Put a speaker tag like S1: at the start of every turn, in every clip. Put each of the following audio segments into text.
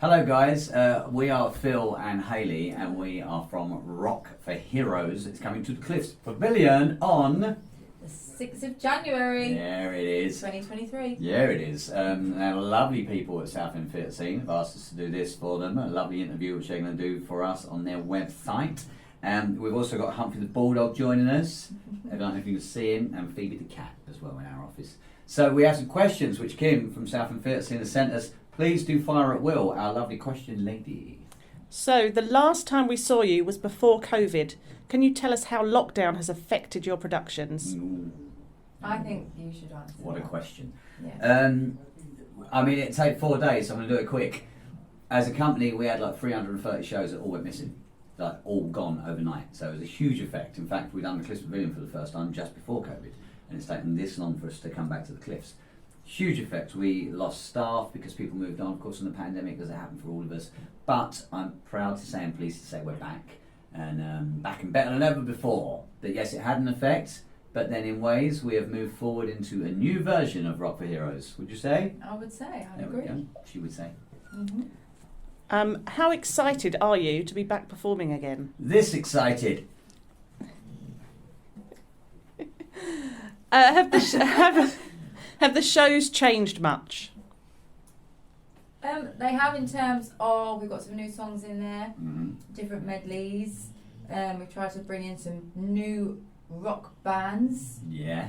S1: Hello guys, we are Phil and Hayley and we are from Rock for Heroes. It's coming to the Cliffs Pavilion on...
S2: The 6th of January.
S1: There it is.
S2: 2023.
S1: Yeah, it is. Now, lovely people at Southend Theatre Scene have asked us to do this for them. A lovely interview which they're going to do for us on their website. We've also got Humphrey the Bulldog joining us. I don't know if you can see him, and Phoebe the cat as well in our office. So we have some questions which Kim from Southend Theatre Scene has sent us. Please do fire at will, our lovely question lady.
S3: So the last time we saw you was before COVID. Can you tell us how lockdown has affected your productions?
S2: I think you should answer.
S1: What a question.
S2: Yeah.
S1: I mean, it take 4 days, so I'm going to do it quick. As a company, we had like 330 shows that all went missing. Like all gone overnight. So it was a huge effect. In fact, we'd done the Cliffs Pavilion for the first time just before COVID, and it's taken this long for us to come back to the Cliffs. Huge effects. We lost staff because people moved on, of course, in the pandemic, as it happened for all of us. But I'm proud to say and pleased to say we're back, and back and better than ever before. That yes, it had an effect, but then in ways we have moved forward into a new version of Rock for Heroes. Would you say?
S2: I would say. I'd
S1: There we
S2: agree.
S1: go. She would say.
S2: Mm-hmm.
S3: How excited are you to be back performing again?
S1: This excited.
S3: Have the shows changed much?
S2: They have in terms of, we've got some new songs in there,
S1: Mm-hmm.
S2: different medleys. We've tried to bring in some new rock bands.
S1: Yeah,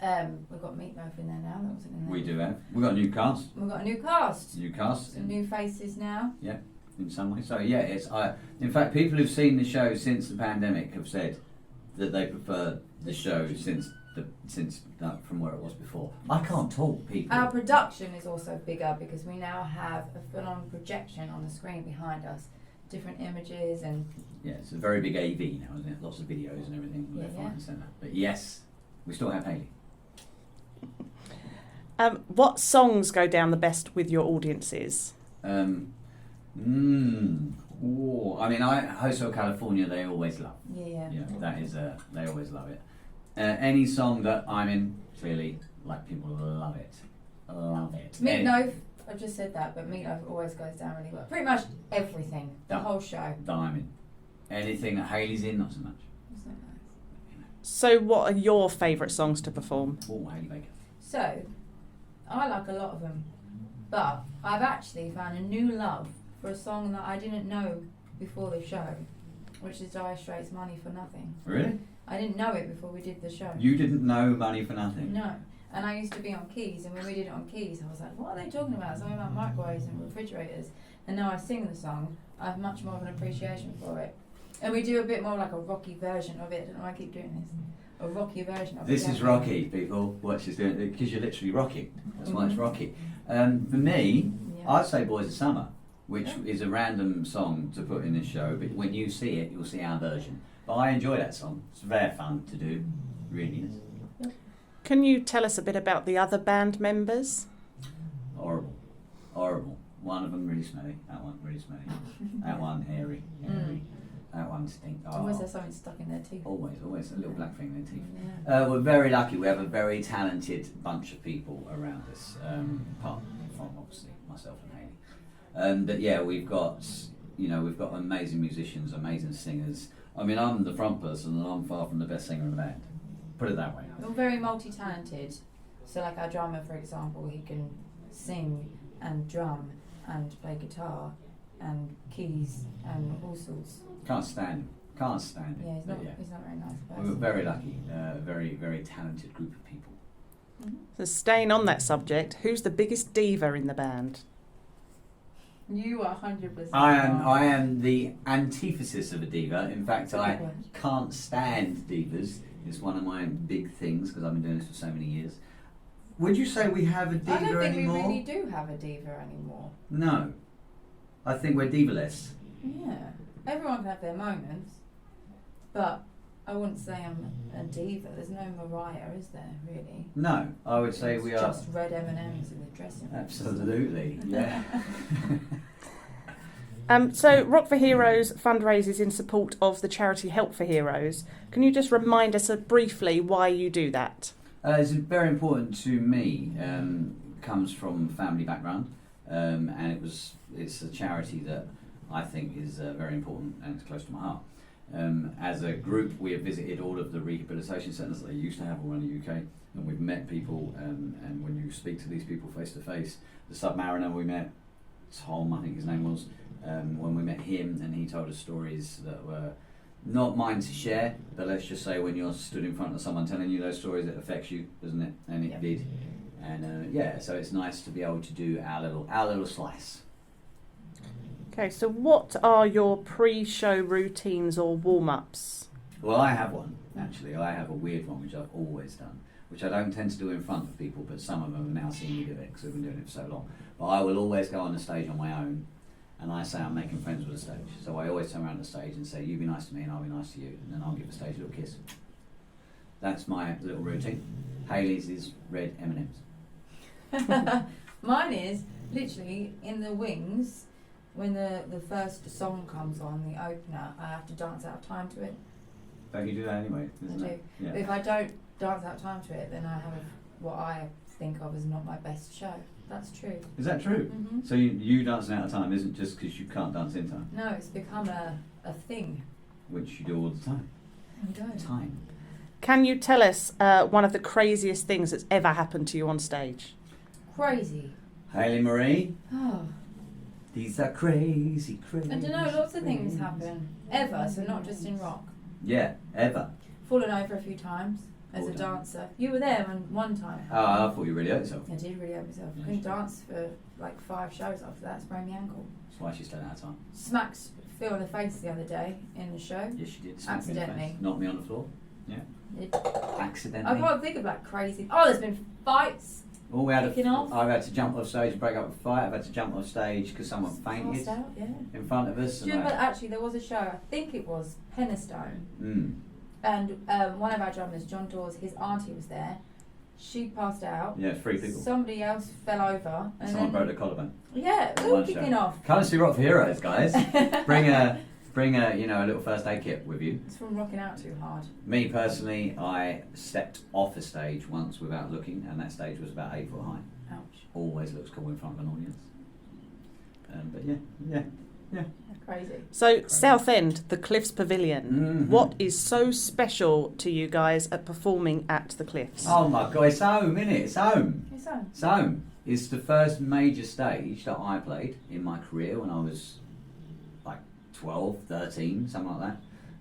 S2: We've got Meatloaf in there now, that wasn't in there.
S1: we do have. We've got a new cast.
S2: We've got a new cast.
S1: New cast.
S2: Some new faces now.
S1: In some way. So yeah, it's in fact people who've seen the show since the pandemic have said that they prefer the show since from where it was before. I can't talk, people.
S2: Our production is also bigger because we now have a full-on projection on the screen behind us, different images and...
S1: Yeah, it's a very big AV now, isn't it? Lots of videos and everything left, right and centre. But yes, we still have Hayley.
S3: What songs go down the best with your audiences?
S1: I mean, Hotel California, they always love.
S2: Yeah.
S1: Yeah, that is they always love it. Any song that I'm in, clearly, like people love it. Love it.
S2: Meatloaf, I've just said that, but Meatloaf always goes down really well. Pretty much everything, the
S1: Yeah.
S2: whole show.
S1: That I'm in. Anything that Hayley's in, not so much.
S2: Isn't that nice?
S3: So what are your favourite songs to perform?
S1: Oh, Hayley Baker.
S2: So, I like a lot of them, but I've actually found a new love for a song that I didn't know before the show, which is Dire Straits' Money for Nothing.
S1: Really?
S2: I didn't know it before we did the show.
S1: You didn't know Money for Nothing?
S2: No. And I used to be on keys, and when we did it on keys, I was like, what are they talking about? Something about microwaves and refrigerators. And now I sing the song, I have much more of an appreciation for it. And we do a bit more like a rocky version of it. I don't know why I keep doing this. A rocky version of it.
S1: This is Rocky, people. What she's doing, because you're literally Rocky. That's why it's Rocky. For me,
S2: Yeah.
S1: I'd say Boys of Summer, which is a random song to put in this show, but when you see it, you'll see our version. But I enjoy that song. It's very fun to do. Really is.
S3: Can you tell us a bit about the other band members?
S1: Horrible. Horrible. One of them really smelly. That one really smelly. That one hairy. That one stinks.
S2: Always there's something stuck in their teeth.
S1: Always a little black thing in their teeth.
S2: Yeah.
S1: We're very lucky. We have a very talented bunch of people around us. Apart from obviously myself and Hayley. But yeah, we've got amazing musicians, amazing singers. I mean, I'm the front person, and I'm far from the best singer in the band. Put it that way.
S2: We're very multi-talented. So like our drummer, for example, he can sing and drum and play guitar and keys and all sorts.
S1: Can't stand him. Can't stand him.
S2: Yeah, he's
S1: But
S2: not. He's not very nice.
S1: We were
S2: Person.
S1: very lucky. Very, very talented group of people.
S2: Mm-hmm.
S3: So staying on that subject, who's the biggest diva in the band?
S2: You are 100%.
S1: I am the antithesis of a diva. In fact, I can't stand divas. It's one of my big things because I've been doing this for so many years. Would you say we have a diva
S2: I don't think
S1: anymore?
S2: we really do have a diva anymore.
S1: No. I think we're diva-less.
S2: Yeah. Everyone can have their moments, but I wouldn't say I'm a diva. There's no Mariah, is there, really?
S1: No, I would say
S2: It's
S1: we are.
S2: just red M&Ms in the dressing room.
S1: Absolutely, yeah.
S3: So Rock for Heroes fundraises in support of the charity Help for Heroes. Can you just remind us briefly why you do that?
S1: It's very important to me. Comes from family background. and it's a charity that I think is very important and it's close to my heart. As a group, we have visited all of the rehabilitation centres that they used to have all around the UK, and we've met people, and when you speak to these people face to face, the Submariner we met, Tom, I think his name was, when we met him, and he told us stories that were not mine to share, but let's just say when you're stood in front of someone telling you those stories, it affects you, doesn't it? And it did. And so it's nice to be able to do our little slice.
S3: Okay, so what are your pre-show routines or warm-ups?
S1: Well, I have one, actually. I have a weird one, which I've always done, which I don't tend to do in front of people, but some of them have now seen me do it because we've been doing it for so long. But I will always go on the stage on my own, and I say I'm making friends with the stage. So I always turn around the stage and say, you be nice to me and I'll be nice to you, and then I'll give the stage a little kiss. That's my little routine. Hayley's is red M&Ms.
S2: Mine is literally in the wings. When the first song comes on, the opener, I have to dance out of time to it.
S1: Don't you do that anyway?
S2: I
S1: Isn't
S2: do.
S1: it? Yeah.
S2: But if I don't dance out of time to it, then I have what I think of as not my best show. That's true.
S1: Is that true?
S2: Mm-hmm.
S1: So you dancing out of time isn't just because you can't dance in time,
S2: No, it's become a thing.
S1: which you do all the time.
S2: I don't.
S1: Time.
S3: Can you tell us one of the craziest things that's ever happened to you on stage?
S2: Crazy.
S1: Hayley Marie,
S2: Oh.
S1: these are crazy.
S2: I don't know, lots of things happen. Ever, so not just in rock.
S1: Yeah, ever.
S2: Fallen over a few times as a
S1: Fallen.
S2: dancer. You were there one time.
S1: Oh, I thought you really hurt yourself.
S2: I did really hurt myself.
S1: Yeah,
S2: Couldn't
S1: sure.
S2: dance for like 5 shows after that, sprained my ankle.
S1: That's why she's staying out of time.
S2: Smacked Phil in the face the other day in the show.
S1: Yes, she did. Smack me in the
S2: Accidentally.
S1: face. Knocked me on the floor. Yeah.
S2: I
S1: Accidentally.
S2: can't think of like crazy. Oh, there's been fights.
S1: Oh, we had
S2: Kicking off.
S1: I've had to jump off stage and break up a fight. I've had to jump off stage because someone fainted
S2: Passed out, yeah.
S1: in front of us.
S2: Do you
S1: and
S2: remember actually there was a show, I think it was Penistone, and one of our drummers, John Dawes, his auntie was there. She passed out.
S1: Yeah, 3 people.
S2: Somebody else fell over. And
S1: Someone
S2: then,
S1: broke their collarbone.
S2: yeah,
S1: on
S2: all
S1: one
S2: kicking
S1: show.
S2: off.
S1: Come and see Rock for Heroes, guys. bring a a little first aid kit with you.
S2: It's from rocking out too hard.
S1: Me personally, I stepped off a stage once without looking, and that stage was about 8 foot high.
S2: Ouch.
S1: Always looks cool in front of an audience. But yeah.
S2: Crazy.
S3: So, Southend, the Cliffs Pavilion.
S1: Mhm.
S3: What is so special to you guys at performing at the Cliffs?
S1: Oh my God, it's home, innit? It's home.
S2: It's on.
S1: It's home. It's the first major stage that I played in my career when I was like 12, 13, something like that.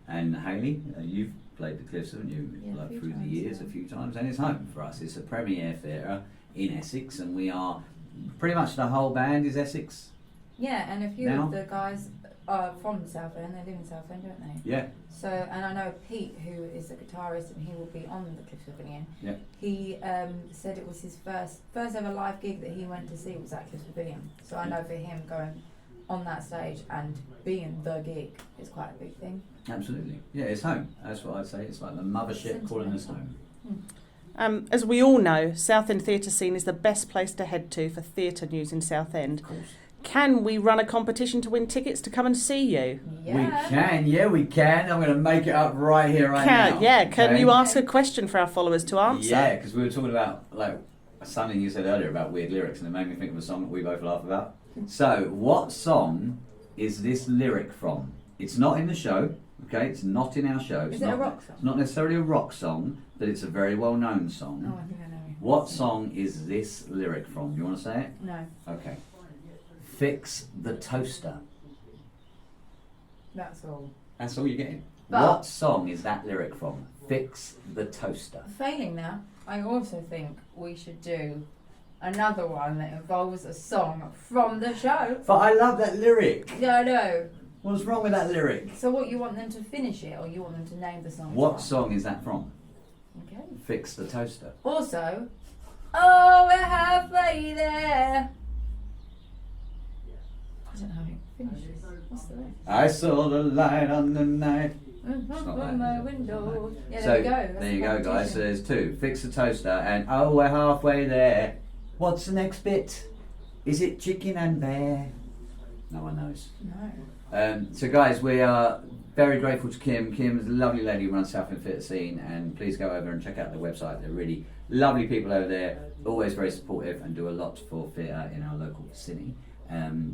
S1: And Hayley, you've played the Cliffs, haven't you?
S2: Yeah, a
S1: Like
S2: few
S1: through the
S2: times,
S1: years,
S2: yeah.
S1: a few times, and it's home for us. It's a premier theatre in Essex, and we are pretty much the whole band is Essex.
S2: Yeah, and a few
S1: Now?
S2: of the guys are from Southend. They live in Southend, don't they?
S1: Yeah.
S2: So, and I know Pete, who is a guitarist, and he will be on the Cliffs Pavilion.
S1: Yeah.
S2: He said it was his first ever live gig that he went to see was at Cliffs Pavilion. So I know for him going on that stage and being the gig is quite a big thing.
S1: Absolutely. Yeah, it's home. That's what I'd say. It's like the mothership calling us home.
S3: As we all know, Southend theatre scene is the best place to head to for theatre news in Southend.
S1: Of course.
S3: Can we run a competition to win tickets to come and see you?
S2: Yeah.
S1: We can. I'm going to make it up right here, right now.
S3: Can
S1: Okay?
S3: you ask a question for our followers to answer?
S1: Yeah, because we were talking about like something you said earlier about weird lyrics, and it made me think of a song that we both laugh about. So, what song is this lyric from? It's not in the show. Okay, it's not in our show. It's
S2: Is it
S1: not,
S2: a rock song?
S1: It's not necessarily a rock song, but it's a very well-known song.
S2: Oh, I think I know.
S1: What song is this lyric from? You want to say it?
S2: No,
S1: Okay. Fix the toaster.
S2: that's all.
S1: That's all you're getting.
S2: But-
S1: What song is that lyric from? Fix the toaster.
S2: Failing that, I also think we should do another one that involves a song from the show.
S1: But I love that lyric.
S2: Yeah, I know.
S1: What's wrong with that lyric?
S2: So what, you want them to finish it, or you want them to name the song? as
S1: What
S2: well?
S1: song is that from?
S2: Okay.
S1: Fix the toaster.
S2: Also, oh, we're halfway there. I don't know how it finishes. What's the lyric?
S1: I saw the light on the night. not
S2: From
S1: that,
S2: my
S1: is it?
S2: window. Yeah,
S1: So
S2: there we go. That's
S1: there you
S2: the
S1: go, guys. So
S2: competition.
S1: there's 2. Fix the toaster and oh, we're halfway there. What's the next bit? Is it chicken and bear? No one knows.
S2: No.
S1: So guys, we are very grateful to Kim. Kim is a lovely lady who runs Southend Theatre Scene, and please go over and check out their website. They're really lovely people over there, always very supportive and do a lot for theatre in our local vicinity.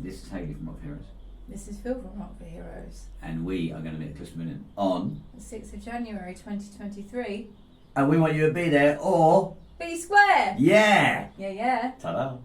S1: This is Hayley from Rock Heroes.
S2: This is Phil from Rock for Heroes.
S1: And we are going to be at the Christmas Pavilion on
S2: The 6th of January 2023.
S1: and we want you to be there or
S2: Be square!
S1: yeah!
S2: Yeah, yeah.
S1: Ta-da!